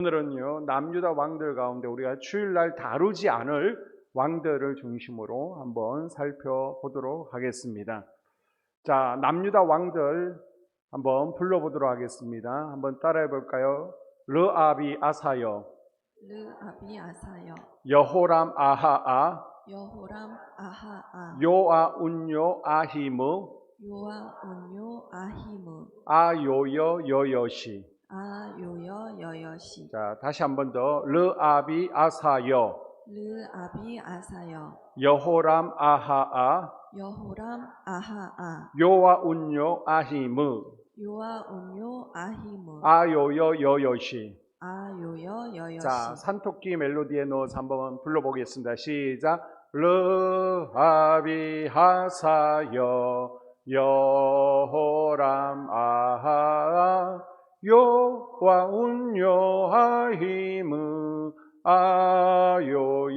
오늘은요, 남유다 왕들 가운데 우리가 주일날 다루지 않을 왕들을 중심으로 한번 살펴보도록 하겠습니다. 자, 남유다 왕들 한번 불러보도록 하겠습니다. 한번 따라해 볼까요? 르아비 아사여, 르아비 아사여, 여호람 아하아, 여호람 아하아, 요아 운요 아히므, 요아 운요 아히므, 아요여 여여시. 아요여 여여시. 자, 다시 한번 더. 르아비 아사여, 르아비 아사여, 여호람 아하아, 여호람 아하아, 요아 운요 아히므, 요아 운요 아히므, 아요여 여여시. 아요여 여여시. 자, 산토끼 멜로디에 넣어서 한번 불러보겠습니다. 시작. 르아비 하사여, 여호람 아하, 요아 운요 아히므, 아요여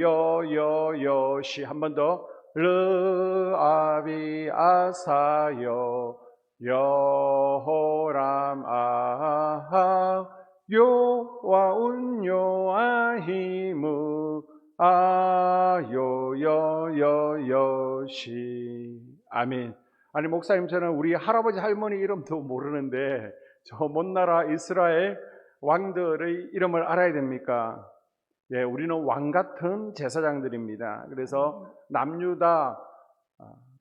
여여시. 한 번 더. 르아비 아사여, 여호람 아하, 요아 운요 아히므, 아요여 여여시. 아멘. 아니, 목사님, 저는 우리 할아버지 할머니 이름도 모르는데 저 먼 나라 이스라엘 왕들의 이름을 알아야 됩니까? 예, 우리는 왕 같은 제사장들입니다. 그래서 남유다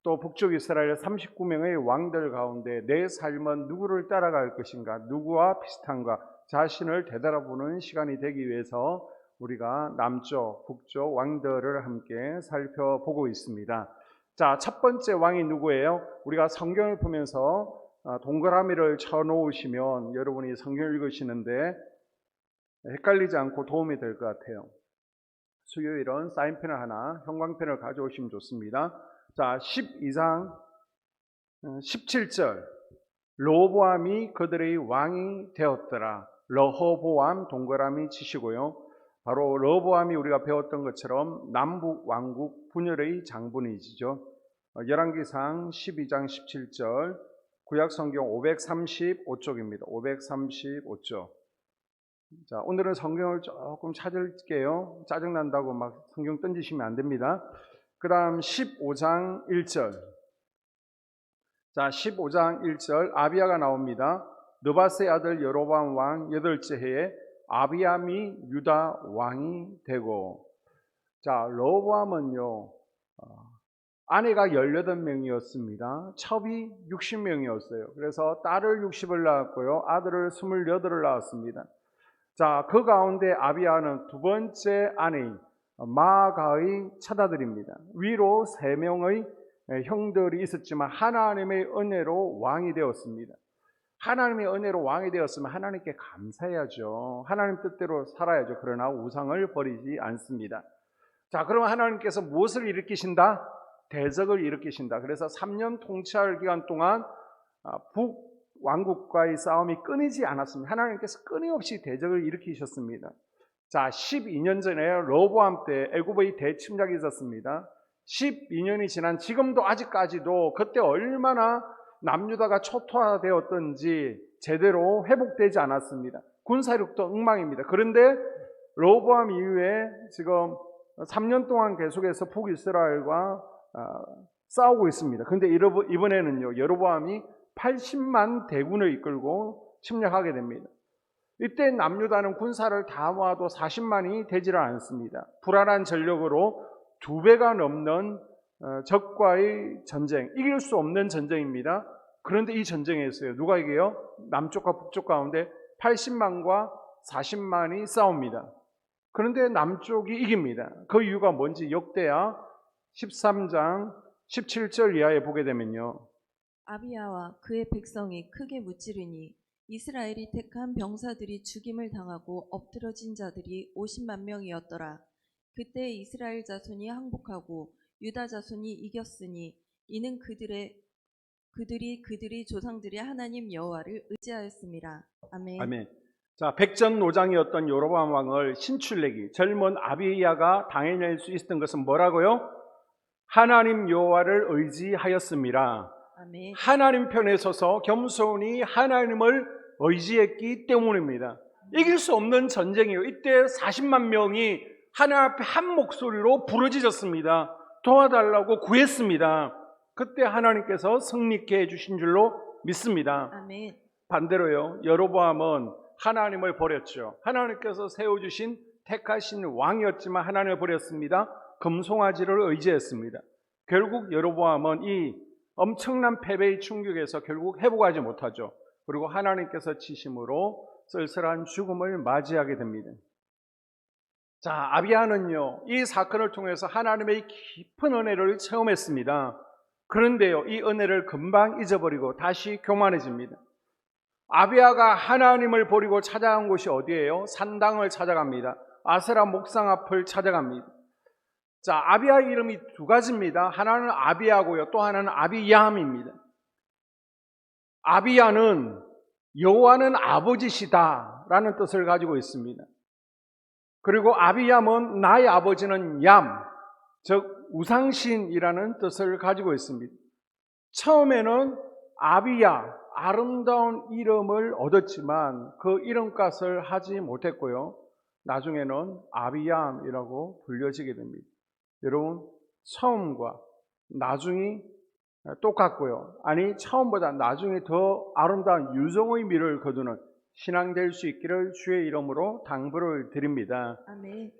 또 북쪽 이스라엘 39명의 왕들 가운데 내 삶은 누구를 따라갈 것인가, 누구와 비슷한가, 자신을 되돌아보는 시간이 되기 위해서 우리가 남쪽, 북쪽 왕들을 함께 살펴보고 있습니다. 자, 첫 번째 왕이 누구예요? 우리가 성경을 보면서 동그라미를 쳐놓으시면 여러분이 성경을 읽으시는데 헷갈리지 않고 도움이 될 것 같아요. 수요일은 사인펜을 하나, 형광펜을 가져오시면 좋습니다. 자, 12장 17절. 르호보암이 그들의 왕이 되었더라. 르호보암 동그라미 치시고요. 바로 르호보암이 우리가 배웠던 것처럼 남북 왕국 분열의 장본인이죠. 열왕기상 12장 17절, 구약성경 535쪽입니다. 535쪽. 자, 오늘은 성경을 조금 찾을게요. 짜증난다고 막 성경 던지시면 안 됩니다. 그 다음 15장 1절. 자, 15장 1절 아비야가 나옵니다. 느바스의 아들 여로보암 왕 8째 해에 아비암이 유다 왕이 되고. 자, 르호보암은요, 아내가 18명이었습니다. 첩이 60명이었어요. 그래서 딸을 60을 낳았고요, 아들을 28을 낳았습니다. 자, 그 가운데 아비야는 두 번째 아내인 마아가의 처자들입니다. 위로 3명의 형들이 있었지만 하나님의 은혜로 왕이 되었습니다. 하나님의 은혜로 왕이 되었으면 하나님께 감사해야죠. 하나님 뜻대로 살아야죠. 그러나 우상을 버리지 않습니다. 자, 그러면 하나님께서 무엇을 일으키신다? 대적을 일으키신다. 그래서 3년 통치할 기간 동안 북왕국과의 싸움이 끊이지 않았습니다. 하나님께서 끊임없이 대적을 일으키셨습니다. 자, 12년 전에 르호보암 때 애굽의 대침략이 있었습니다. 12년이 지난 지금도 아직까지도 그때 얼마나 남유다가 초토화되었던지 제대로 회복되지 않았습니다. 군사력도 엉망입니다. 그런데 르호보암 이후에 지금 3년 동안 계속해서 북이스라엘과 싸우고 있습니다. 그런데 이번에는요, 여로보암이 80만 대군을 이끌고 침략하게 됩니다. 이때 남유다는 군사를 다 모아도 40만이 되지를 않습니다. 불안한 전력으로 2배가 넘는 적과의 전쟁, 이길 수 없는 전쟁입니다. 그런데 이 전쟁에서요, 누가 이겨요? 남쪽과 북쪽 가운데 80만과 40만이 싸웁니다. 그런데 남쪽이 이깁니다. 그 이유가 뭔지 역대하 13장 17절 이하에 보게 되면요, 아비야와 그의 백성이 크게 무찌르니 이스라엘이 택한 병사들이 죽임을 당하고 엎드러진 자들이 50만 명이었더라. 그때 이스라엘 자손이 항복하고 유다 자손이 이겼으니 이는 그들이 조상들의 하나님 여호와를 의지하였습니다. 아멘. 아멘. 자, 백전노장이었던 여로보암 왕을 신출내기, 젊은 아비야가 당해낼 수 있었던 것은 뭐라고요? 하나님 여호와를 의지하였습니다. 아멘. 하나님 편에 서서 겸손히 하나님을 의지했기 때문입니다. 이길 수 없는 전쟁이에요. 이때 40만 명이 하나님 앞에 한 목소리로 부르짖었습니다. 도와달라고 구했습니다. 그때 하나님께서 승리케 해주신 줄로 믿습니다. 아멘. 반대로요, 여로보암은 하나님을 버렸죠. 하나님께서 세워주신 택하신 왕이었지만 하나님을 버렸습니다. 금송아지를 의지했습니다. 결국 여로보암은 이 엄청난 패배의 충격에서 결국 회복하지 못하죠. 그리고 하나님께서 치심으로 쓸쓸한 죽음을 맞이하게 됩니다. 자, 아비야는요, 이 사건을 통해서 하나님의 깊은 은혜를 체험했습니다. 그런데요, 이 은혜를 금방 잊어버리고 다시 교만해집니다. 아비야가 하나님을 버리고 찾아간 곳이 어디예요? 산당을 찾아갑니다. 아세라 목상 앞을 찾아갑니다. 자, 아비야의 이름이 두 가지입니다. 하나는 아비야고요, 또 하나는 아비야함입니다. 아비야는 여호와는 아버지시다 라는 뜻을 가지고 있습니다. 그리고 아비얌은 나의 아버지는 얌, 즉 우상신이라는 뜻을 가지고 있습니다. 처음에는 아비야, 아름다운 이름을 얻었지만 그 이름값을 하지 못했고요, 나중에는 아비얌이라고 불려지게 됩니다. 여러분, 처음과 나중이 똑같고요, 아니 처음보다 나중에 더 아름다운 유종의 미를 거두는 신앙 될 수 있기를 주의 이름으로 당부를 드립니다. 아멘.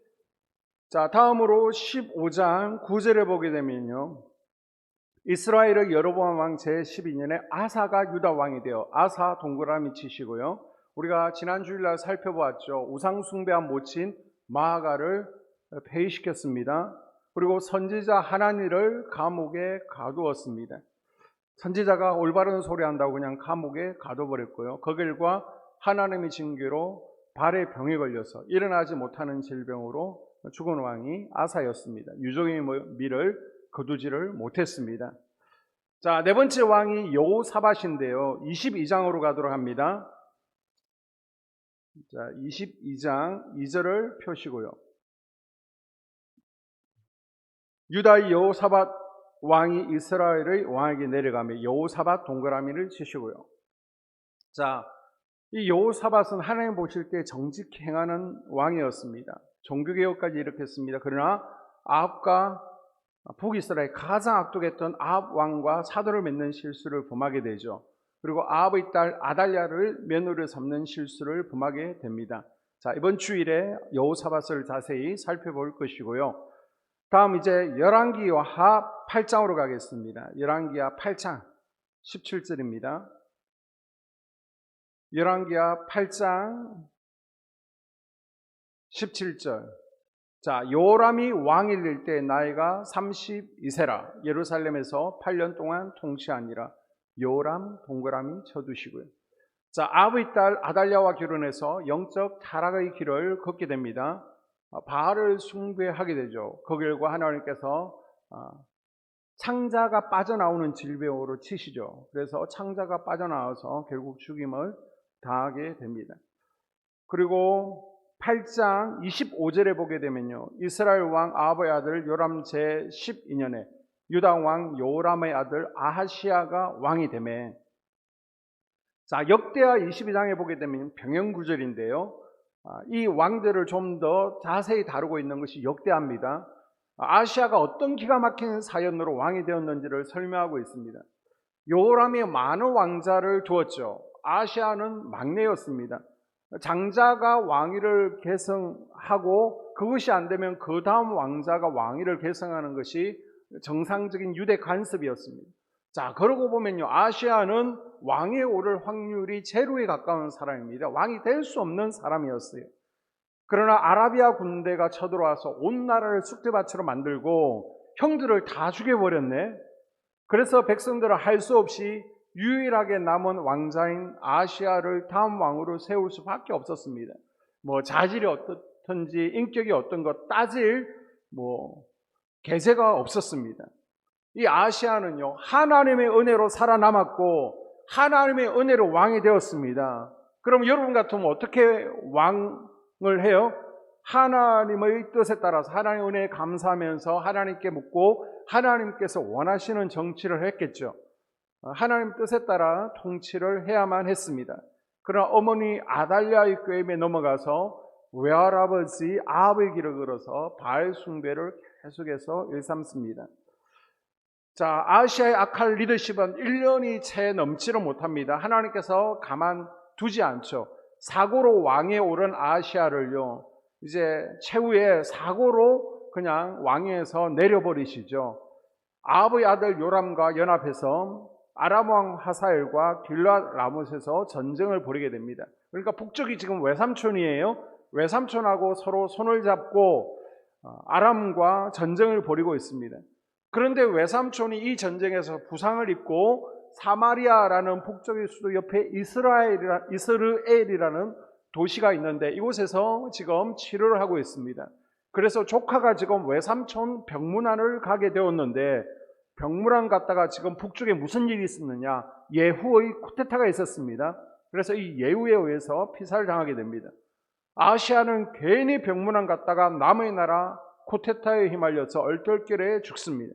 자, 다음으로 15장 9절에 보게 되면요, 이스라엘의 여로보암 왕 제12년에 아사가 유다 왕이 되어, 아사 동그라미 치시고요, 우리가 지난 주일날 살펴보았죠. 우상 숭배한 모친 마아가를 폐위시켰습니다. 그리고 선지자 하나니를 감옥에 가두었습니다. 선지자가 올바른 소리 한다고 그냥 감옥에 가둬버렸고요. 그 결과 하나님의 징계로 발에 병에 걸려서 일어나지 못하는 질병으로 죽은 왕이 아사였습니다. 유종의 미를 거두지를 못했습니다. 자, 네 번째 왕이 여호사밧인데요, 22장으로 가도록 합니다. 자, 22장 2절을 펴시고요. 유다의 여호사밧 왕이 이스라엘의 왕에게 내려가며 여호사밧 동그라미를 치시고요. 자, 이 여호사밧은 하나님 보실 때 정직히 행하는 왕이었습니다. 종교개혁까지 일으켰습니다. 그러나 아합과 북이스라엘 가장 악독했던 아합 왕과 사도를 맺는 실수를 범하게 되죠. 그리고 아합의 딸 아달랴를 며느리로 삼는 실수를 범하게 됩니다. 자, 이번 주일에 여호사밧을 자세히 살펴볼 것이고요. 다음 이제 열왕기하 8장으로 가겠습니다. 열왕기하 8장 17절입니다. 열왕기하 8장 17절. 자, 요람이 왕이 될 때 나이가 32세라 예루살렘에서 8년 동안 통치하니라. 요람 동그라미 쳐두시고요. 자, 아합의 딸 아달랴와 결혼해서 영적 타락의 길을 걷게 됩니다. 바알을 숭배하게 되죠. 그 결과 하나님께서 창자가 빠져나오는 질병으로 치시죠. 그래서 창자가 빠져나와서 결국 죽임을 당하게 됩니다. 그리고 8장 25절에 보게 되면요, 이스라엘 왕 아합의 아들 요람 제12년에 유다 왕 요람의 아들 아하시야가 왕이 되매, 자, 역대하 22장에 보게 되면 병영구절인데요, 이 왕들을 좀 더 자세히 다루고 있는 것이 역대합니다. 아하시야가 어떤 기가 막힌 사연으로 왕이 되었는지를 설명하고 있습니다. 요람이 많은 왕자를 두었죠. 아하시야는 막내였습니다. 장자가 왕위를 계승하고 그것이 안 되면 그 다음 왕자가 왕위를 계승하는 것이 정상적인 유대 관습이었습니다. 자, 그러고 보면요, 아하시야는 왕에 오를 확률이 제로에 가까운 사람입니다. 왕이 될 수 없는 사람이었어요. 그러나 아라비아 군대가 쳐들어와서 온 나라를 쑥대밭으로 만들고 형들을 다 죽여버렸네. 그래서 백성들은 할 수 없이 유일하게 남은 왕자인 아하시야를 다음 왕으로 세울 수밖에 없었습니다. 뭐 자질이 어떻든지 인격이 어떤 것 따질 계제가 없었습니다. 이 아하시야는요, 하나님의 은혜로 살아남았고 하나님의 은혜로 왕이 되었습니다. 그럼 여러분 같으면 어떻게 왕을 해요? 하나님의 뜻에 따라서 하나님의 은혜에 감사하면서 하나님께 묻고 하나님께서 원하시는 정치를 했겠죠. 하나님 뜻에 따라 통치를 해야만 했습니다. 그러나 어머니 아달랴의 꾀임에 넘어가서 외할아버지 아합의 길을 걸어서 바알 숭배를 계속해서 일삼습니다. 자, 아시아의 악한 리더십은 1년이 채 넘지를 못합니다. 하나님께서 가만 두지 않죠. 사고로 왕에 오른 아시아를요, 이제 최후의 사고로 그냥 왕위에서 내려버리시죠. 아합의 아들 요람과 연합해서 아람 왕 하사엘과 길랏 라못에서 전쟁을 벌이게 됩니다. 그러니까 북쪽이 지금 외삼촌이에요. 외삼촌하고 서로 손을 잡고 아람과 전쟁을 벌이고 있습니다. 그런데 외삼촌이 이 전쟁에서 부상을 입고 사마리아라는 북쪽의 수도 옆에 이스라엘이라는 도시가 있는데 이곳에서 지금 치료를 하고 있습니다. 그래서 조카가 지금 외삼촌 병문안을 가게 되었는데, 병문안 갔다가 지금 북쪽에 무슨 일이 있었느냐, 예후의 쿠데타가 있었습니다. 그래서 이 예후에 의해서 피살을 당하게 됩니다. 아시아는 괜히 병문안 갔다가 남의 나라 쿠데타에 휘말려서 얼떨결에 죽습니다.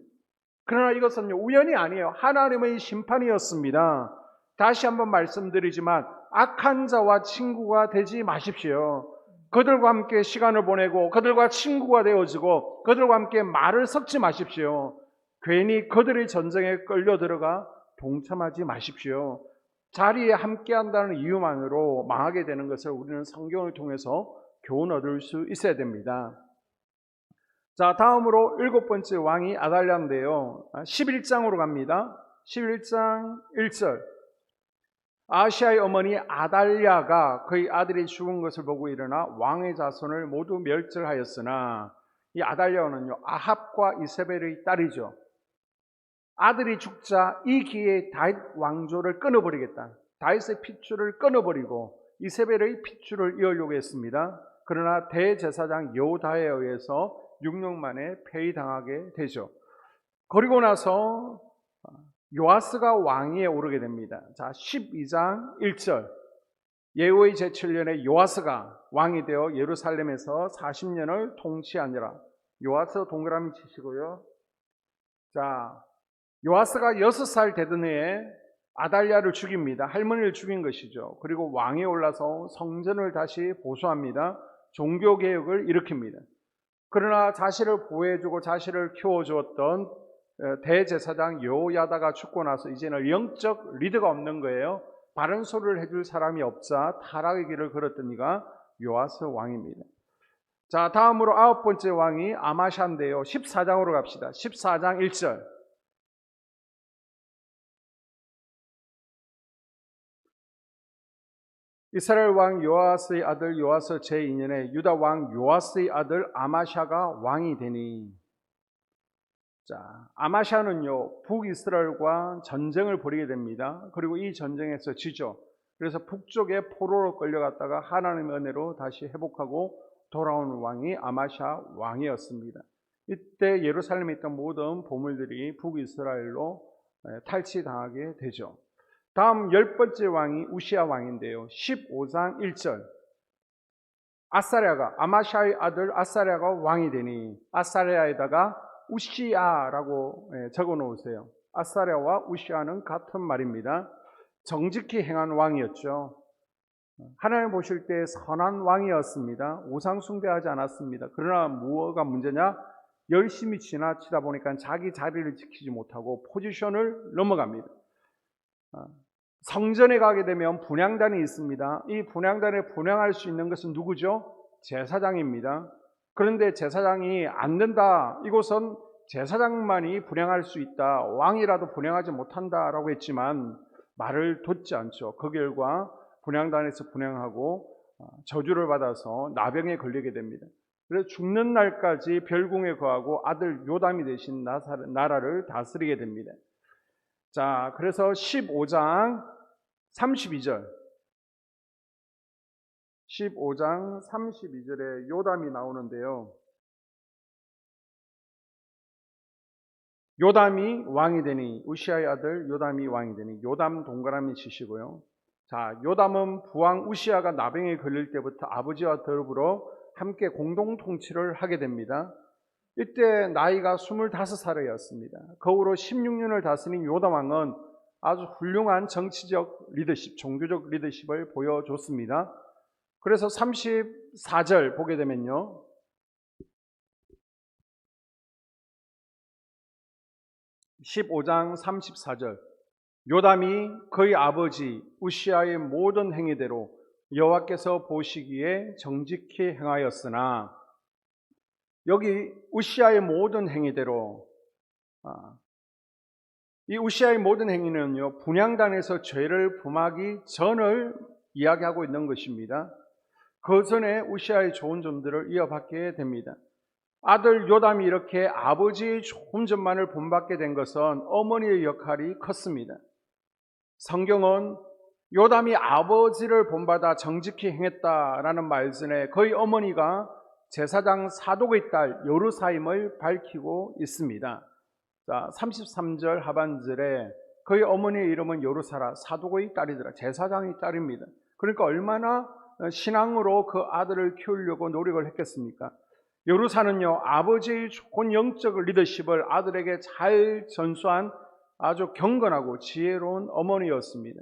그러나 이것은 우연이 아니에요. 하나님의 심판이었습니다. 다시 한번 말씀드리지만 악한 자와 친구가 되지 마십시오. 그들과 함께 시간을 보내고 그들과 친구가 되어지고 그들과 함께 말을 섞지 마십시오. 괜히 그들의 전쟁에 끌려 들어가 동참하지 마십시오. 자리에 함께 한다는 이유만으로 망하게 되는 것을 우리는 성경을 통해서 교훈 얻을 수 있어야 됩니다. 자, 다음으로 7번째 왕이 아달랴인데요. 11장으로 갑니다. 11장 1절. 아시아의 어머니 아달랴가 그의 아들이 죽은 것을 보고 일어나 왕의 자손을 모두 멸절하였으나, 이 아달랴는요, 아합과 이세벨의 딸이죠. 아들이 죽자 이 기회에 다윗 왕조를 끊어버리겠다. 다윗의 핏줄을 끊어버리고 이세벨의 핏줄을 이으려고 했습니다. 그러나 대제사장 여호다에 의해서 6년 만에 폐위당하게 되죠. 그리고 나서 요아스가 왕위에 오르게 됩니다. 자, 12장 1절. 예후의 제7년에 요아스가 왕이 되어 예루살렘에서 40년을 통치하니라. 요아스 동그라미 치시고요. 자, 요아스가 6살 되던 해에 아달랴를 죽입니다. 할머니를 죽인 것이죠. 그리고 왕에 올라서 성전을 다시 보수합니다. 종교개혁을 일으킵니다. 그러나 자신을 보호해주고 자신을 키워주었던 대제사장 여호야다가 죽고 나서 이제는 영적 리더가 없는 거예요. 바른 소리를 해줄 사람이 없자 타락의 길을 걸었던 이가 요아스 왕입니다. 자, 다음으로 9번째 왕이 아마샤인데요. 14장으로 갑시다. 14장 1절. 이스라엘 왕 요아스의 아들 요아스 제2년에 유다 왕 요아스의 아들 아마샤가 왕이 되니. 자, 아마샤는요, 북이스라엘과 전쟁을 벌이게 됩니다. 그리고 이 전쟁에서 지죠. 그래서 북쪽에 포로로 끌려갔다가 하나님의 은혜로 다시 회복하고 돌아온 왕이 아마샤 왕이었습니다. 이때 예루살렘에 있던 모든 보물들이 북이스라엘로 탈취당하게 되죠. 다음 10번째 왕이 우시야 왕인데요. 15장 1절. 아사랴가, 아마샤의 아들 아사랴가 왕이 되니, 아사랴에다가 우시야라고 적어 놓으세요. 아사랴와 우시야는 같은 말입니다. 정직히 행한 왕이었죠. 하나님 보실 때 선한 왕이었습니다. 우상 숭배하지 않았습니다. 그러나 무엇가 문제냐? 열심히 지나치다 보니까 자기 자리를 지키지 못하고 포지션을 넘어갑니다. 성전에 가게 되면 분향단이 있습니다. 이 분향단에 분향할 수 있는 것은 누구죠? 제사장입니다. 그런데 제사장이 안 된다. 이곳은 제사장만이 분향할 수 있다. 왕이라도 분향하지 못한다라고 했지만 말을 듣지 않죠. 그 결과 분향단에서 분향하고 저주를 받아서 나병에 걸리게 됩니다. 그래서 죽는 날까지 별궁에 거하고 아들 요담이 대신 나라를 다스리게 됩니다. 자, 그래서 15장 32절. 15장 32절에 요담이 나오는데요. 요담이 왕이 되니, 우시아의 아들 요담이 왕이 되니, 요담 동그라미 치시고요. 자, 요담은 부왕 우시아가 나병에 걸릴 때부터 아버지와 더불어 함께 공동 통치를 하게 됩니다. 이때 나이가 25살이었습니다. 그 후로 16년을 다스린 요담 왕은 아주 훌륭한 정치적 리더십, 종교적 리더십을 보여줬습니다. 그래서 34절 보게 되면요. 15장 34절. 요담이 그의 아버지 우시아의 모든 행위대로 여호와께서 보시기에 정직히 행하였으나, 여기 우시아의 모든 행위대로, 이 우시아의 모든 행위는요, 분향단에서 죄를 범하기 전을 이야기하고 있는 것입니다. 그 전에 우시아의 좋은 점들을 이어받게 됩니다. 아들 요담이 이렇게 아버지의 좋은 점만을 본받게 된 것은 어머니의 역할이 컸습니다. 성경은 요담이 아버지를 본받아 정직히 행했다라는 말씀에 그의 어머니가 제사장 사독의 딸 여루사임을 밝히고 있습니다. 자, 33절 하반절에 그의 어머니의 이름은 여루사라, 사독의 딸이더라, 제사장의 딸입니다. 그러니까 얼마나 신앙으로 그 아들을 키우려고 노력을 했겠습니까? 여루사는요, 아버지의 좋은 영적 리더십을 아들에게 잘 전수한 아주 경건하고 지혜로운 어머니였습니다.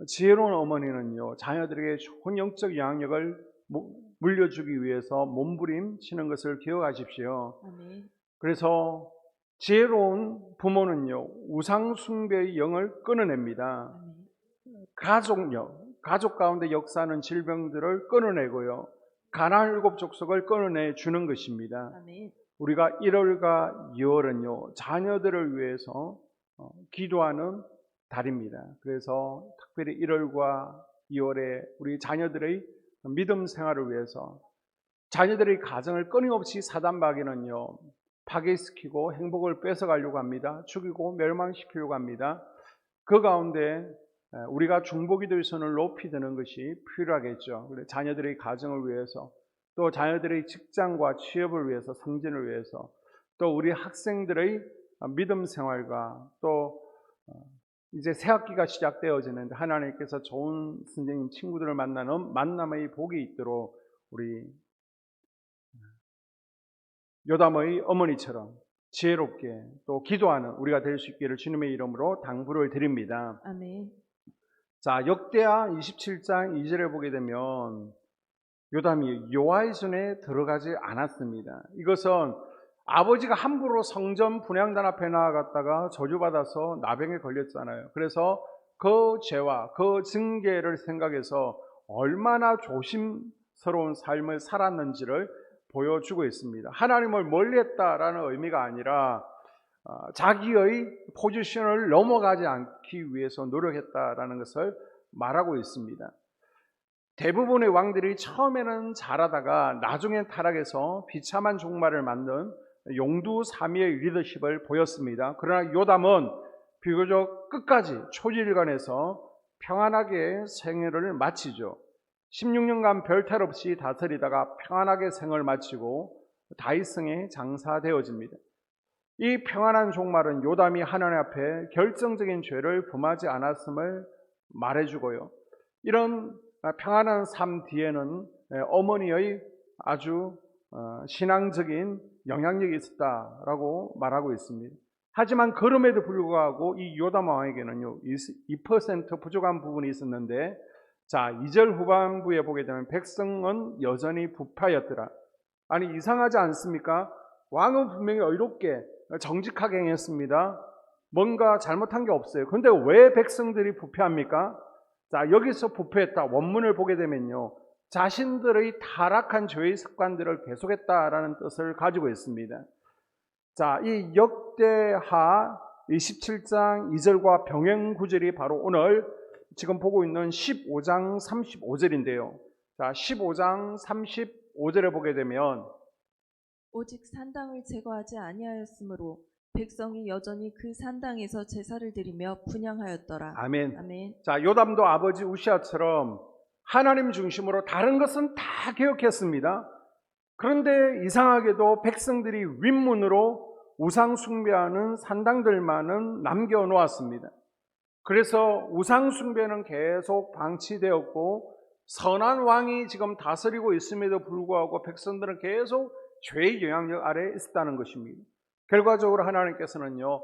지혜로운 어머니는요, 자녀들에게 좋은 영적 영향력을 물려주기 위해서 몸부림치는 것을 기억하십시오. 아멘. 그래서 지혜로운 부모는요, 우상숭배의 영을 끊어냅니다. 아멘. 가족 가운데 역사하는 질병들을 끊어내고요, 가나안 7 족속을 끊어내 주는 것입니다. 아멘. 우리가 1월과 2월은요, 자녀들을 위해서 기도하는 달입니다. 그래서 특별히 1월과 2월에 우리 자녀들의 믿음 생활을 위해서, 자녀들의 가정을 끊임없이 사단마귀는요, 파괴시키고 행복을 뺏어가려고 합니다. 죽이고 멸망시키려고 합니다. 그 가운데 우리가 중보기도의 손을 높이 드는 것이 필요하겠죠. 자녀들의 가정을 위해서, 또 자녀들의 직장과 취업을 위해서, 승진을 위해서, 또 우리 학생들의 믿음 생활과, 또 이제 새 학기가 시작되어지는데 하나님께서 좋은 선생님, 친구들을 만나는 만남의 복이 있도록 우리 요담의 어머니처럼 지혜롭게 또 기도하는 우리가 될 수 있기를 주님의 이름으로 당부를 드립니다. 아멘. 자, 역대하 27장 2절에 보게 되면 요담이 여호와의 전에 들어가지 않았습니다. 이것은 아버지가 함부로 성전 분향단 앞에 나아갔다가 저주받아서 나병에 걸렸잖아요. 그래서 그 죄와 그 징계를 생각해서 얼마나 조심스러운 삶을 살았는지를 보여주고 있습니다. 하나님을 멀리했다라는 의미가 아니라 자기의 포지션을 넘어가지 않기 위해서 노력했다라는 것을 말하고 있습니다. 대부분의 왕들이 처음에는 잘하다가 나중엔 타락해서 비참한 종말을 맞는 용두사미의 리더십을 보였습니다. 그러나 요담은 비교적 끝까지 초지일관에서 평안하게 생애를 마치죠. 16년간 별탈 없이 다스리다가 평안하게 생을 마치고 다윗성에 장사되어집니다. 이 평안한 종말은 요담이 하나님 앞에 결정적인 죄를 범하지 않았음을 말해주고요, 이런 평안한 삶 뒤에는 어머니의 아주 신앙적인 영향력이 있었다라고 말하고 있습니다. 하지만 그럼에도 불구하고 이 요담 왕에게는요 2% 부족한 부분이 있었는데, 자, 2절 후반부에 보게 되면 백성은 여전히 부패하였더라. 아니, 이상하지 않습니까? 왕은 분명히 의롭게 정직하게 행했습니다. 뭔가 잘못한 게 없어요. 그런데 왜 백성들이 부패합니까? 자, 여기서 부패했다 원문을 보게 되면요, 자신들의 타락한 죄의 습관들을 계속했다라는 뜻을 가지고 있습니다. 자, 이 역대하 27장 2절과 병행 구절이 바로 오늘 지금 보고 있는 15장 35절인데요. 자, 15장 35절에 보게 되면 오직 산당을 제거하지 아니하였으므로 백성이 여전히 그 산당에서 제사를 드리며 분향하였더라. 아멘. 아멘. 자, 요담도 아버지 우시아처럼 하나님 중심으로 다른 것은 다 개혁했습니다. 그런데 이상하게도 백성들이 윗문으로 우상 숭배하는 산당들만은 남겨놓았습니다. 그래서 우상 숭배는 계속 방치되었고, 선한 왕이 지금 다스리고 있음에도 불구하고 백성들은 계속 죄의 영향력 아래에 있었다는 것입니다. 결과적으로 하나님께서는요,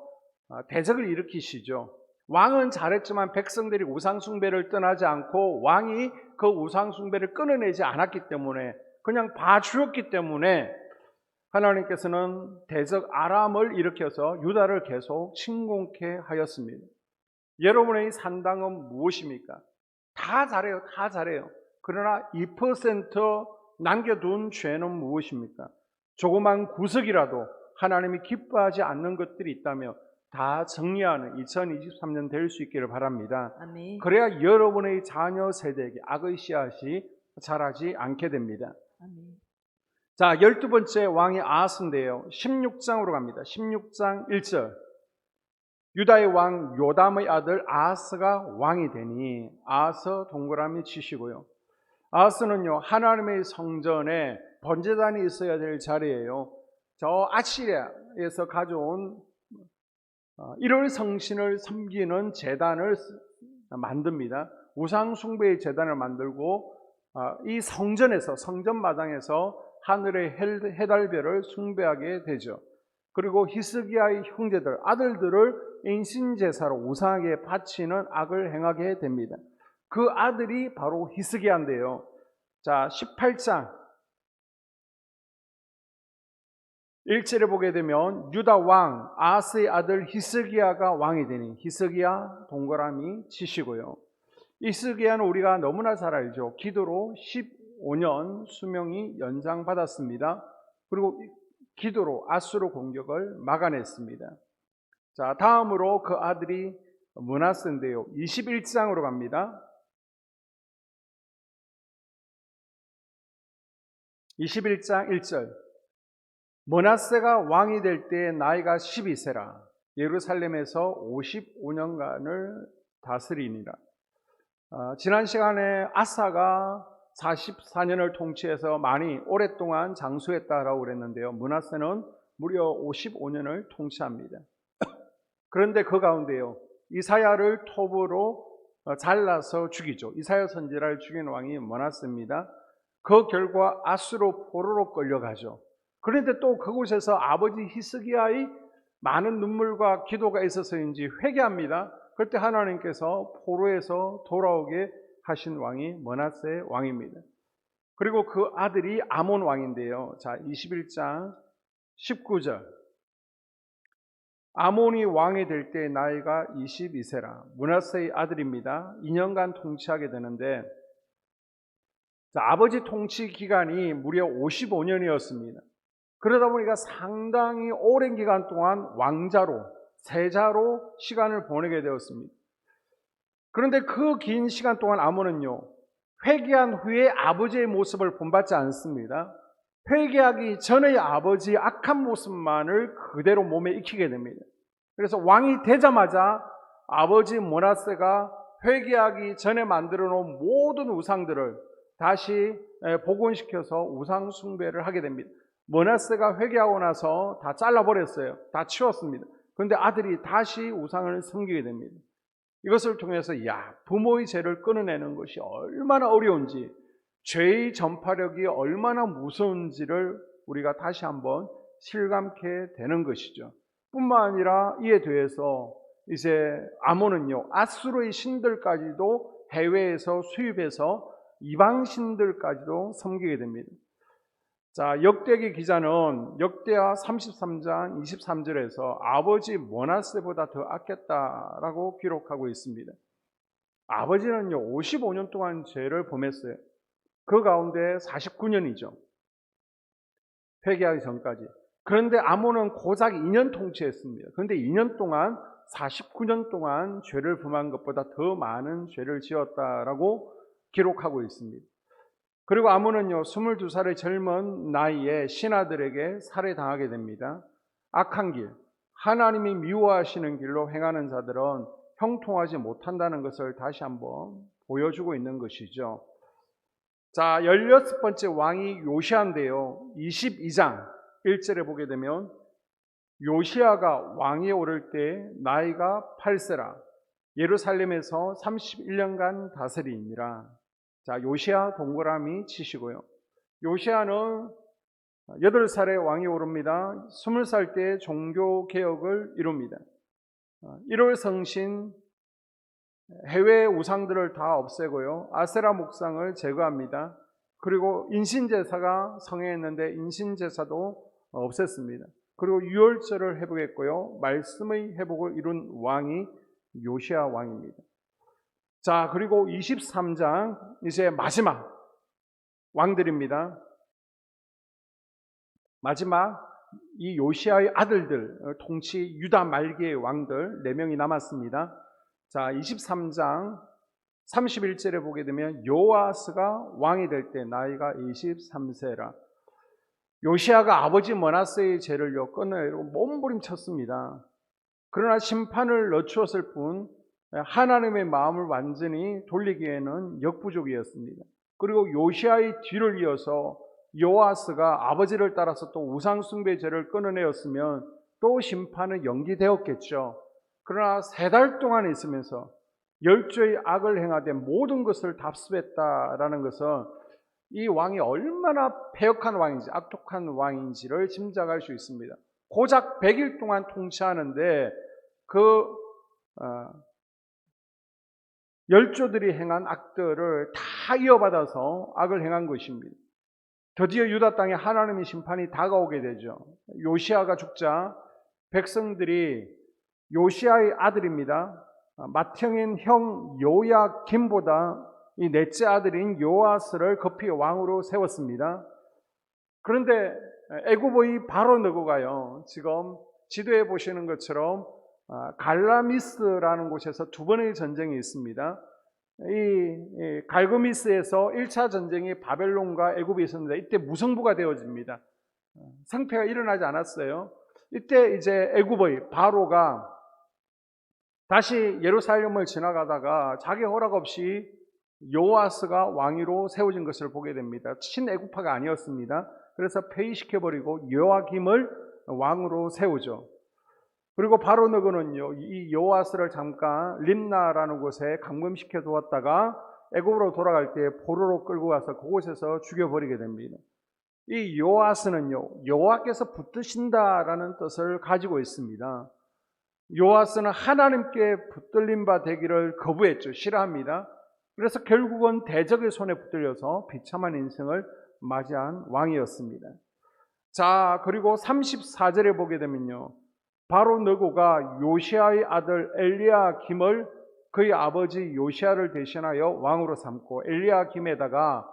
대적을 일으키시죠. 왕은 잘했지만 백성들이 우상숭배를 떠나지 않고 왕이 그 우상숭배를 끊어내지 않았기 때문에 그냥 봐주었기 때문에 하나님께서는 대적 아람을 일으켜서 유다를 계속 침공케 하였습니다. 여러분의 산당은 무엇입니까? 다 잘해요. 다 잘해요. 그러나 2% 남겨둔 죄는 무엇입니까? 조그만 구석이라도 하나님이 기뻐하지 않는 것들이 있다면 다 정리하는 2023년 될 수 있기를 바랍니다. 아멘. 그래야 여러분의 자녀 세대에게 악의 씨앗이 자라지 않게 됩니다. 아멘. 자, 12번째 왕이 아하스인데요. 16장으로 갑니다. 16장 1절. 유다의 왕 요담의 아들 아하스가 왕이 되니 아하스 동그라미 치시고요. 아하스는요, 하나님의 성전에 번제단이 있어야 될 자리예요. 저 아시리아에서 가져온 1월 성신을 섬기는 제단을 만듭니다. 우상 숭배의 제단을 만들고 이 성전에서, 성전마당에서 하늘의 해달별을 숭배하게 되죠. 그리고 히스기야의 형제들, 아들들을 인신제사로 우상에게 바치는 악을 행하게 됩니다. 그 아들이 바로 히스기야인데요. 자, 18장 1절에 보게 되면 유다 왕 아하스의 아들 히스기야가 왕이 되니 히스기야 동그라미 치시고요. 히스기야는 우리가 너무나 잘 알죠. 기도로 15년 수명이 연장받았습니다. 그리고 기도로 아수르 공격을 막아냈습니다. 자, 다음으로 그 아들이 므낫세인데요. 21장으로 갑니다. 21장 1절. 므낫세가 왕이 될 때 나이가 12세라. 예루살렘에서 55년간을 다스리니라. 지난 시간에 아사가 44년을 통치해서 많이 오랫동안 장수했다라고 그랬는데요. 므낫세는 무려 55년을 통치합니다. 그런데 그 가운데요, 이사야를 톱으로 잘라서 죽이죠. 이사야 선지자를 죽인 왕이 므낫세입니다. 그 결과 아수르 포로로 끌려가죠. 그런데 또 그곳에서 아버지 히스기야의 많은 눈물과 기도가 있어서인지 회개합니다. 그때 하나님께서 포로에서 돌아오게 하신 왕이 므낫세 왕입니다. 그리고 그 아들이 아몬 왕인데요. 자, 21장 19절. 아몬이 왕이 될 때 나이가 22세라. 므낫세의 아들입니다. 2년간 통치하게 되는데, 자, 아버지 통치 기간이 무려 55년이었습니다. 그러다 보니까 상당히 오랜 기간 동안 왕자로, 세자로 시간을 보내게 되었습니다. 그런데 그 긴 시간 동안 아몬은요, 회개한 후에 아버지의 모습을 본받지 않습니다. 회개하기 전의 아버지의 악한 모습만을 그대로 몸에 익히게 됩니다. 그래서 왕이 되자마자 아버지 므낫세가 회개하기 전에 만들어 놓은 모든 우상들을 다시 복원시켜서 우상 숭배를 하게 됩니다. 므낫세가 회개하고 나서 다 잘라버렸어요. 다 치웠습니다. 그런데 아들이 다시 우상을 섬기게 됩니다. 이것을 통해서 부모의 죄를 끊어내는 것이 얼마나 어려운지, 죄의 전파력이 얼마나 무서운지를 우리가 다시 한번 실감케 되는 것이죠. 뿐만 아니라 이에 대해서 이제 아몬은요, 아수르의 신들까지도 해외에서 수입해서 이방 신들까지도 섬기게 됩니다. 자, 역대기 기자는 역대하 33장 23절에서 아버지 므낫세보다 더 아꼈다라고 기록하고 있습니다. 아버지는요, 55년 동안 죄를 범했어요. 그 가운데 49년이죠. 회개하기 전까지. 그런데 아몬은 고작 2년 통치했습니다. 그런데 2년 동안 49년 동안 죄를 범한 것보다 더 많은 죄를 지었다라고 기록하고 있습니다. 그리고 아몬은요, 22살의 젊은 나이에 신하들에게 살해당하게 됩니다. 악한 길, 하나님이 미워하시는 길로 행하는 자들은 형통하지 못한다는 것을 다시 한번 보여주고 있는 것이죠. 자, 16번째 왕이 요시아인데요. 22장 1절에 보게 되면 요시아가 왕위에 오를 때 나이가 8세라. 예루살렘에서 31년간 다스리니라. 자, 요시아 동그라미 치시고요. 요시아는 8살에 왕이 오릅니다. 20살 때 종교개혁을 이룹니다. 1월 성신 해외 우상들을 다 없애고요. 아세라 목상을 제거합니다. 그리고 인신제사가 성행했는데 인신제사도 없앴습니다. 그리고 유월절을 회복했고요. 말씀의 회복을 이룬 왕이 요시야 왕입니다. 자, 그리고 23장 이제 마지막 왕들입니다. 마지막 이 요시야의 아들들, 통치 유다 말기의 왕들 4명이 남았습니다. 자, 23장 31절에 보게 되면 요아스가 왕이 될 때 나이가 23세라. 요시야가 아버지 머나세의 죄를요 끊으려고 몸부림쳤습니다. 그러나 심판을 늦추었을 뿐 하나님의 마음을 완전히 돌리기에는 역부족이었습니다. 그리고 요시야의 뒤를 이어서 요아스가 아버지를 따라서 또 우상숭배 죄를 끊어내었으면 또 심판은 연기되었겠죠. 그러나 3달 동안 있으면서 열조의 악을 행하되 모든 것을 답습했다라는 것은 이 왕이 얼마나 패역한 왕인지, 악독한 왕인지를 짐작할 수 있습니다. 고작 100일 동안 통치하는데 열조들이 행한 악들을 다 이어받아서 악을 행한 것입니다. 드디어 유다 땅에 하나님의 심판이 다가오게 되죠. 요시야가 죽자 백성들이 요시야의 아들입니다. 맏형인 형 요야김보다 이 넷째 아들인 요아스를 급히 왕으로 세웠습니다. 그런데 애굽의 바로 느고가요, 지금 지도에 보시는 것처럼 갈라미스라는 곳에서 2번의 전쟁이 있습니다. 이 갈그미스에서 1차 전쟁이 바벨론과 애굽이 있었는데 이때 무승부가 되어집니다. 승패가 일어나지 않았어요. 이때 이제 애굽의 바로가 다시 예루살렘을 지나가다가 자기 허락 없이 요아스가 왕위로 세워진 것을 보게 됩니다. 친애굽파가 아니었습니다. 그래서 폐위시켜버리고 요아김을 왕으로 세우죠. 그리고 바로 느고는요, 이 요아스를 잠깐 림나라는 곳에 감금시켜 두었다가 애굽으로 돌아갈 때 포로로 끌고 가서 그곳에서 죽여버리게 됩니다. 이 요아스는요, 여호와께서 붙드신다라는 뜻을 가지고 있습니다. 요아스는 하나님께 붙들림 바 되기를 거부했죠. 싫어합니다. 그래서 결국은 대적의 손에 붙들려서 비참한 인생을 맞이한 왕이었습니다. 자, 그리고 34절에 보게 되면요, 바로 느고가 요시야의 아들 엘리야김을 그의 아버지 요시야를 대신하여 왕으로 삼고 엘리야김에다가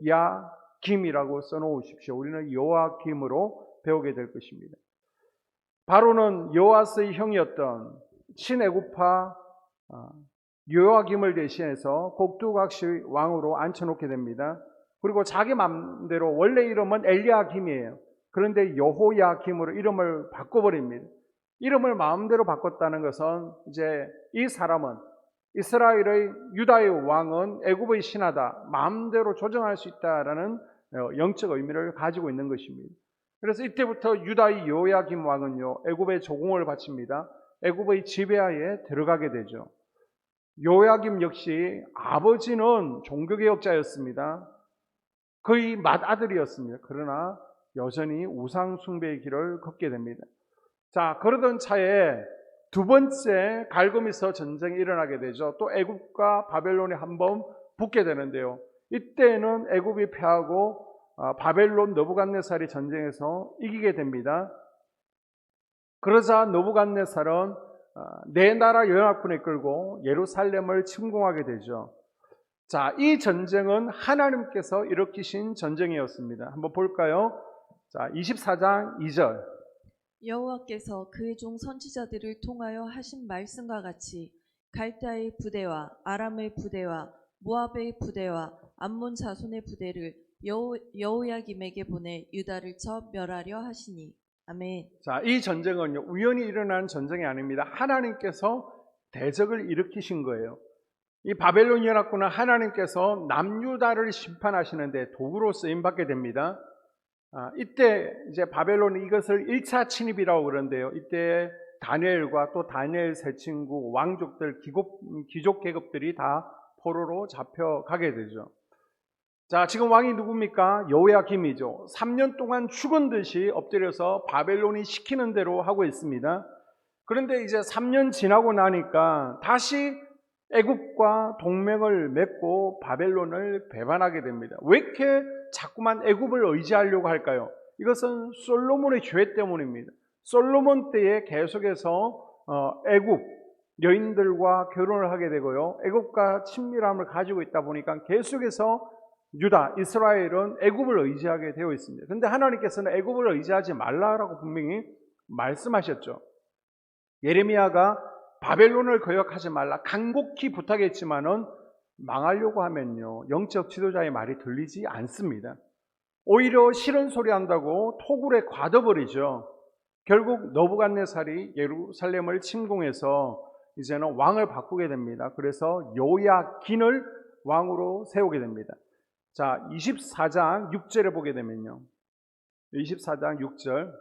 여호야김이라고 써놓으십시오. 우리는 요아김으로 배우게 될 것입니다. 바로는 요아스의 형이었던 친애굽파 요아김을 대신해서 곡두각시 왕으로 앉혀놓게 됩니다. 그리고 자기 마음대로 원래 이름은 엘리야김이에요. 그런데 여호야김으로 이름을 바꿔버립니다. 이름을 마음대로 바꿨다는 것은 이제 이 사람은 이스라엘의 유다의 왕은 애굽의 신하다, 마음대로 조정할 수 있다라는 영적 의미를 가지고 있는 것입니다. 그래서 이때부터 유다의 요야김 왕은요, 애굽의 조공을 바칩니다. 애굽의 지배하에 들어가게 되죠. 요야김 역시 아버지는 종교개혁자였습니다. 그의 맏아들이었습니다. 그러나 여전히 우상숭배의 길을 걷게 됩니다. 자, 그러던 차에 2번째 갈그미스 전쟁이 일어나게 되죠. 또 애굽과 바벨론이 한번 붙게 되는데요. 이때는 애굽이 패하고 바벨론 느부갓네살이 전쟁에서 이기게 됩니다. 그러자 느부갓네살은 4나라 연합군을 끌고 예루살렘을 침공하게 되죠. 자, 이 전쟁은 하나님께서 일으키신 전쟁이었습니다. 한번 볼까요? 자, 24장 2절. 여호와께서 그의 종 선지자들을 통하여 하신 말씀과 같이 갈대아의 부대와 아람의 부대와 모압의 부대와 암몬 자손의 부대를 여호야김에게 보내 유다를 쳐 멸하려 하시니. 아멘. 자, 이 전쟁은요, 우연히 일어난 전쟁이 아닙니다. 하나님께서 대적을 일으키신 거예요. 이 바벨론 연합군은 하나님께서 남유다를 심판하시는데 도구로 쓰임받게 됩니다. 이때 이제 바벨론이 이것을 1차 침입이라고 그러는데요. 이때 다니엘과 또 다니엘 세 친구 왕족들, 귀족 계급들이 다 포로로 잡혀가게 되죠. 자, 지금 왕이 누굽니까? 여호야김이죠. 3년 동안 죽은 듯이 엎드려서 바벨론이 시키는 대로 하고 있습니다. 그런데 이제 3년 지나고 나니까 다시 애굽과 동맹을 맺고 바벨론을 배반하게 됩니다. 왜 이렇게 자꾸만 애굽을 의지하려고 할까요? 이것은 솔로몬의 죄 때문입니다. 솔로몬 때에 계속해서 애굽 여인들과 결혼을 하게 되고요. 애굽과 친밀함을 가지고 있다 보니까 계속해서 유다, 이스라엘은 애굽을 의지하게 되어 있습니다. 그런데 하나님께서는 애굽을 의지하지 말라라고 분명히 말씀하셨죠. 예레미야가 바벨론을 거역하지 말라 간곡히 부탁했지만은 망하려고 하면요, 영적 지도자의 말이 들리지 않습니다. 오히려 싫은 소리 한다고 토굴에 가둬버리죠. 결국 너부갓네살이 예루살렘을 침공해서 이제는 왕을 바꾸게 됩니다. 그래서 요야긴을 왕으로 세우게 됩니다. 자, 24장 6절에 보게 되면요, 24장 6절,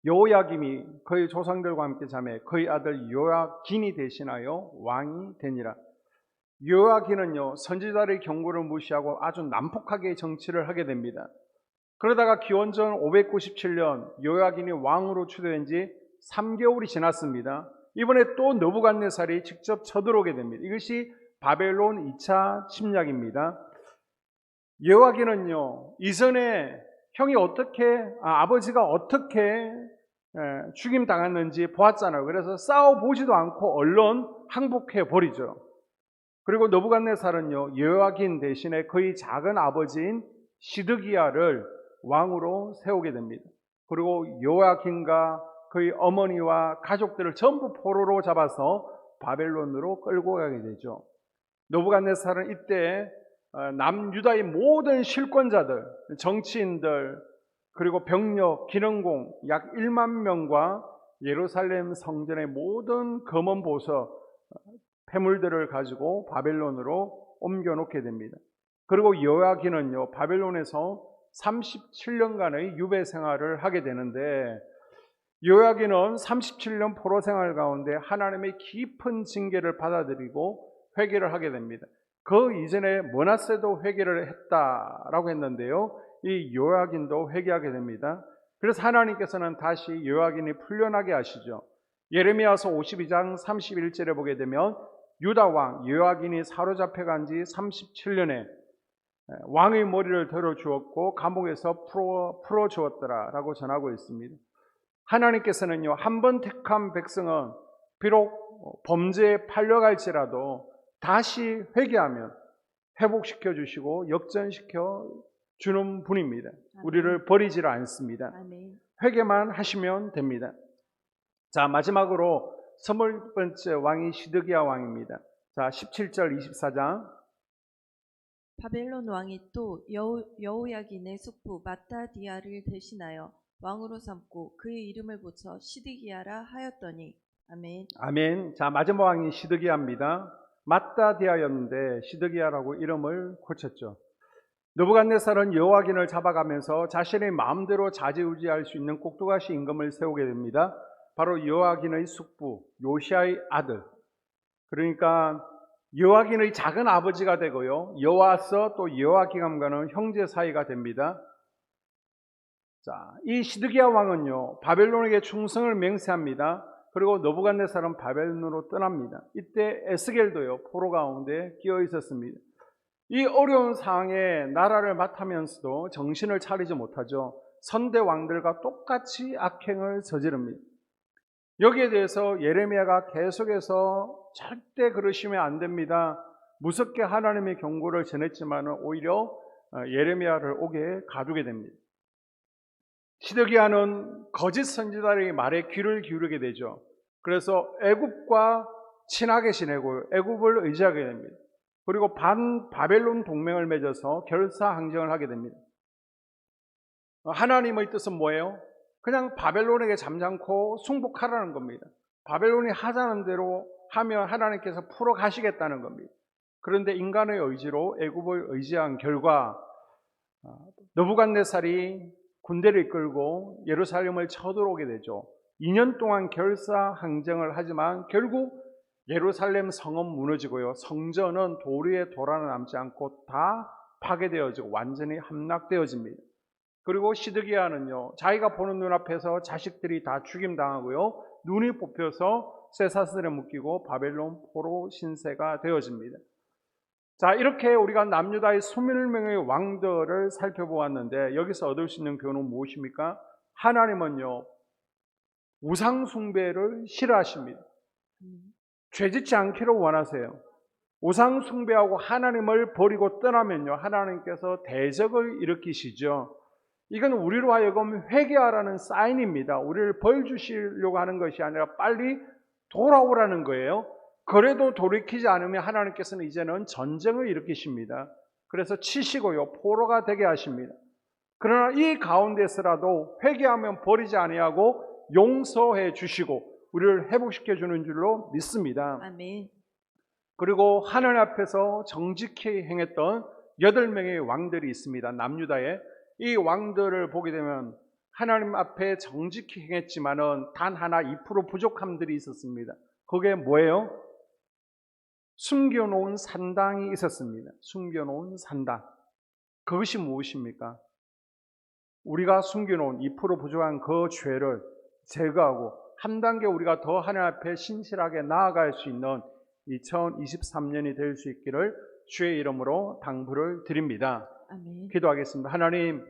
여호야김이 그의 조상들과 함께 자매 그의 아들 요야긴이 대신하여 왕이 되니라. 요야긴은요, 선지자의 경고를 무시하고 아주 난폭하게 정치를 하게 됩니다. 그러다가 기원전 597년 요야긴이 왕으로 추대된 지 3개월이 지났습니다. 이번에 또 느부갓네살이 직접 쳐들어오게 됩니다. 이것이 바벨론 2차 침략입니다. 요야긴은요, 이전에 형이 아버지가 어떻게 죽임 당했는지 보았잖아요. 그래서 싸워보지도 않고 얼른 항복해 버리죠. 그리고 느부갓네살은요, 요야긴 대신에 그의 작은 아버지인 시드기야를 왕으로 세우게 됩니다. 그리고 요야긴과 그의 어머니와 가족들을 전부 포로로 잡아서 바벨론으로 끌고 가게 되죠. 느부갓네살은 이때 남유다의 모든 실권자들, 정치인들, 그리고 병력, 기능공 약 1만 명과 예루살렘 성전의 모든 검은 보석, 폐물들을 가지고 바벨론으로 옮겨놓게 됩니다. 그리고 요야긴은요, 바벨론에서 37년간의 유배 생활을 하게 되는데, 요야긴은 37년 포로 생활 가운데 하나님의 깊은 징계를 받아들이고 회개를 하게 됩니다. 그 이전에 므낫세도 회개를 했다라고 했는데요, 이 요야긴도 회개하게 됩니다. 그래서 하나님께서는 다시 요야긴이 풀려나게 하시죠. 예레미야서 52장 31절에 보게 되면 유다 왕 요야긴이 사로잡혀 간 지 37년에 왕의 머리를 들어주었고 감옥에서 풀어주었더라라고 전하고 있습니다. 하나님께서는요, 한 번 택한 백성은 비록 범죄에 팔려갈지라도 다시 회개하면 회복시켜 주시고 역전시켜 주는 분입니다. 우리를 버리지를 않습니다. 아멘. 회개만 하시면 됩니다. 자, 마지막으로 20번째 왕이 시드기야 왕입니다. 자, 17절 24장. 바벨론 왕이 또 여호야긴의 숙부 마따디아를 대신하여 왕으로 삼고 그의 이름을 고쳐 시드기야라 하였더니. 아멘. 아멘. 자, 마지막 왕이 시드기야입니다. 마따디아였는데 시드기야라고 이름을 고쳤죠. 느부갓네살은 여호야긴을 잡아가면서 자신의 마음대로 좌지우지할 수 있는 꼭두가시 임금을 세우게 됩니다. 바로 여호야긴의 숙부 요시야의 아들, 그러니까 여호야긴의 작은 아버지가 되고요, 여호아서 또 여호야김과는 형제 사이가 됩니다. 자, 이 시드기야 왕은요, 바벨론에게 충성을 맹세합니다. 그리고 느부갓네살은 바벨론으로 떠납니다. 이때 에스겔도요, 포로 가운데 끼어 있었습니다. 이 어려운 상황에 나라를 맡으면서도 정신을 차리지 못하죠. 선대 왕들과 똑같이 악행을 저지릅니다. 여기에 대해서 예레미야가 계속해서 절대 그러시면 안 됩니다, 무섭게 하나님의 경고를 전했지만 오히려 예레미야를 옥에 가두게 됩니다. 시드기야는 거짓 선지자의 말에 귀를 기울이게 되죠. 그래서 애굽과 친하게 지내고 애굽을 의지하게 됩니다. 그리고 바벨론 동맹을 맺어서 결사항쟁을 하게 됩니다. 하나님의 뜻은 뭐예요? 그냥 바벨론에게 잠잠고 승복하라는 겁니다. 바벨론이 하자는 대로 하면 하나님께서 풀어 가시겠다는 겁니다. 그런데 인간의 의지로 애굽을 의지한 결과 느부갓네살이 군대를 이끌고 예루살렘을 쳐들어오게 되죠. 2년 동안 결사항쟁을 하지만 결국 예루살렘 성은 무너지고요, 성전은 돌 위에 돌 하나 남지 않고 다 파괴되어지고 완전히 함락되어집니다. 그리고 시드기야는요, 자기가 보는 눈앞에서 자식들이 다 죽임당하고요, 눈이 뽑혀서 쇠사슬에 묶이고 바벨론 포로 신세가 되어집니다. 자, 이렇게 우리가 남유다의 21명의 왕들을 살펴보았는데 여기서 얻을 수 있는 교훈은 무엇입니까? 하나님은요, 우상 숭배를 싫어하십니다. 죄짓지 않기를 원하세요. 우상 숭배하고 하나님을 버리고 떠나면요, 하나님께서 대적을 일으키시죠. 이건 우리로 하여금 회개하라는 사인입니다. 우리를 벌 주시려고 하는 것이 아니라 빨리 돌아오라는 거예요. 그래도 돌이키지 않으면 하나님께서는 이제는 전쟁을 일으키십니다. 그래서 치시고요, 포로가 되게 하십니다. 그러나 이 가운데서라도 회개하면 버리지 아니하고 용서해 주시고 우리를 회복시켜 주는 줄로 믿습니다. 아멘. 그리고 하나님 앞에서 정직히 행했던 8명의 왕들이 있습니다. 남유다에. 이 왕들을 보게 되면 하나님 앞에 정직히 행했지만은 단 하나 2% 부족함들이 있었습니다. 그게 뭐예요? 숨겨놓은 산당이 있었습니다. 숨겨놓은 산당. 그것이 무엇입니까? 우리가 숨겨놓은 2% 부족한 그 죄를 제거하고 한 단계 우리가 더 하나님 앞에 신실하게 나아갈 수 있는 2023년이 될 수 있기를 주의 이름으로 당부를 드립니다. 아멘. 기도하겠습니다. 하나님,